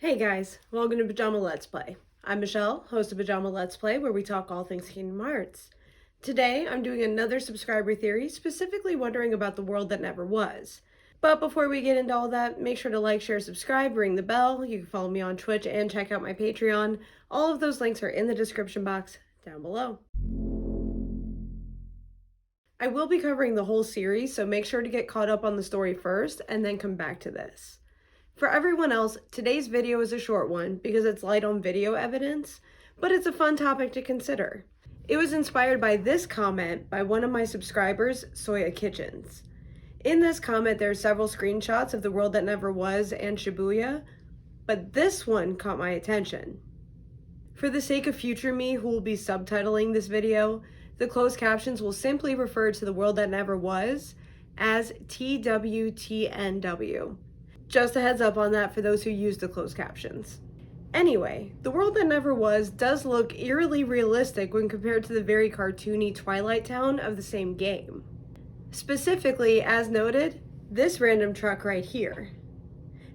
Hey guys, welcome to Pajama Let's Play. I'm Michelle, host of Pajama Let's Play, where we talk all things Kingdom Hearts. Today, I'm doing another subscriber theory, specifically wondering about the world that never was. But before we get into all that, make sure to like, share, subscribe, ring the bell. You can follow me on Twitch and check out my Patreon. All of those links are in the description box down below. I will be covering the whole series, so make sure to get caught up on the story first and then come back to this. For everyone else, today's video is a short one because it's light on video evidence, but it's a fun topic to consider. It was inspired by this comment by one of my subscribers, Soya Kitchens. In this comment, there are several screenshots of the world that never was and Shibuya, but this one caught my attention. For the sake of future me who will be subtitling this video, the closed captions will simply refer to the world that never was as TWTNW. Just a heads up on that for those who use the closed captions. Anyway, the world that never was does look eerily realistic when compared to the very cartoony Twilight Town of the same game. Specifically, as noted, this random truck right here.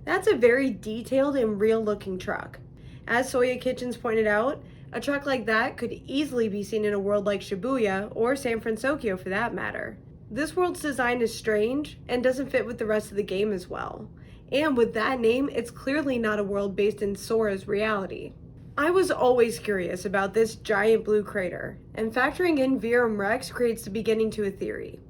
That's a very detailed and real looking truck. As Soya Kitchens pointed out, a truck like that could easily be seen in a world like Shibuya or San Francisco for that matter. This world's design is strange and doesn't fit with the rest of the game as well. And with that name, it's clearly not a world based in Sora's reality. I was always curious about this giant blue crater, and factoring in Verum Rex creates the beginning to a theory.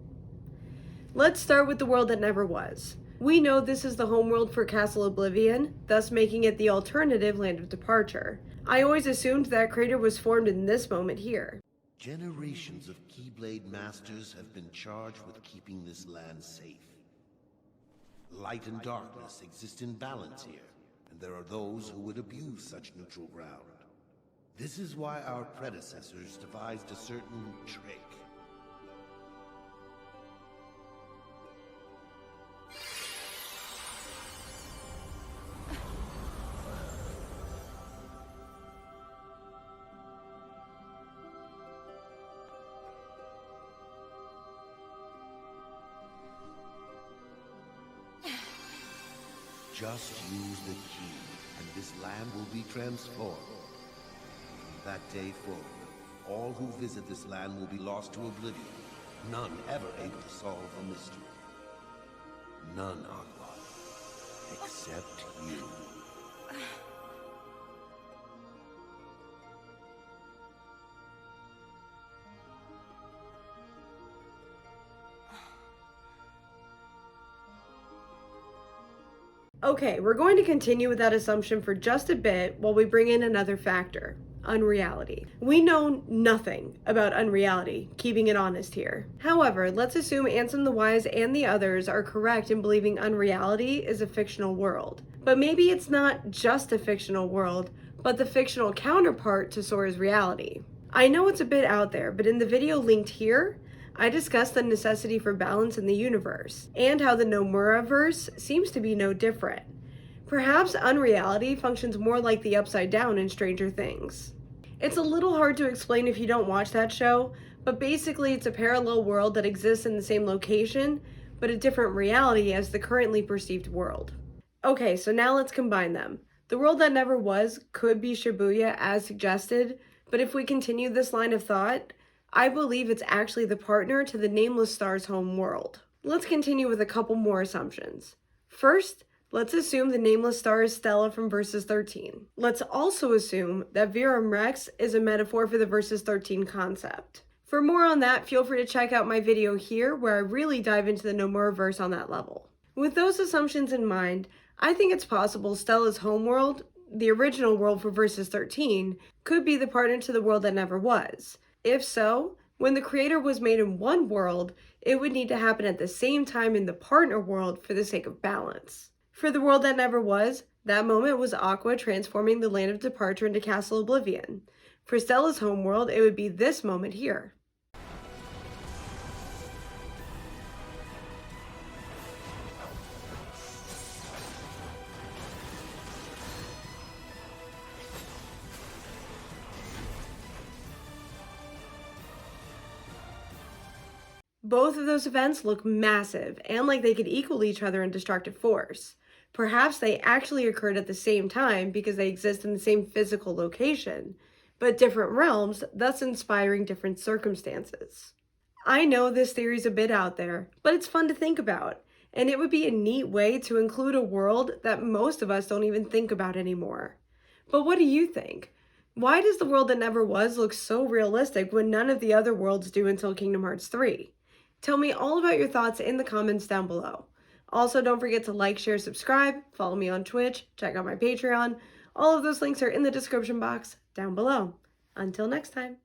Let's start with the world that never was. We know this is the homeworld for Castle Oblivion, thus making it the alternative land of departure. I always assumed that crater was formed in this moment here. Generations of Keyblade Masters have been charged with keeping this land safe. Light and darkness exist in balance here, and there are those who would abuse such neutral ground. This is why our predecessors devised a certain trick. Just use the key, and this land will be transformed. From that day forward, all who visit this land will be lost to oblivion, none ever able to solve the mystery. None, Aqua, except you. Okay, we're going to continue with that assumption for just a bit while we bring in another factor, unreality. We know nothing about unreality, keeping it honest here. However, let's assume Ansem the Wise and the others are correct in believing unreality is a fictional world. But maybe it's not just a fictional world, but the fictional counterpart to Sora's reality. I know it's a bit out there, but in the video linked here, I discussed the necessity for balance in the universe, and how the Nomura-verse seems to be no different. Perhaps unreality functions more like the Upside Down in Stranger Things. It's a little hard to explain if you don't watch that show, but basically it's a parallel world that exists in the same location, but a different reality as the currently perceived world. Okay, so now let's combine them. The world that never was could be Shibuya as suggested, but if we continue this line of thought, I believe it's actually the partner to the Nameless Star's home world. Let's continue with a couple more assumptions. First, let's assume the Nameless Star is Stella from Versus 13. Let's also assume that Verum Rex is a metaphor for the Versus 13 concept. For more on that, feel free to check out my video here where I really dive into the Nomura-verse on that level. With those assumptions in mind, I think it's possible Stella's homeworld, the original world for Versus 13, could be the partner to the world that never was. If so, when the creator was made in one world, it would need to happen at the same time in the partner world for the sake of balance. For the world that never was, that moment was Aqua transforming the land of departure into Castle Oblivion. For Stella's homeworld, it would be this moment here. Both of those events look massive and like they could equal each other in destructive force. Perhaps they actually occurred at the same time because they exist in the same physical location, but different realms, thus inspiring different circumstances. I know this theory's a bit out there, but it's fun to think about, and it would be a neat way to include a world that most of us don't even think about anymore. But what do you think? Why does the world that never was look so realistic when none of the other worlds do until Kingdom Hearts 3? Tell me all about your thoughts in the comments down below. Also, don't forget to like, share, subscribe, follow me on Twitch, check out my Patreon. All of those links are in the description box down below. Until next time.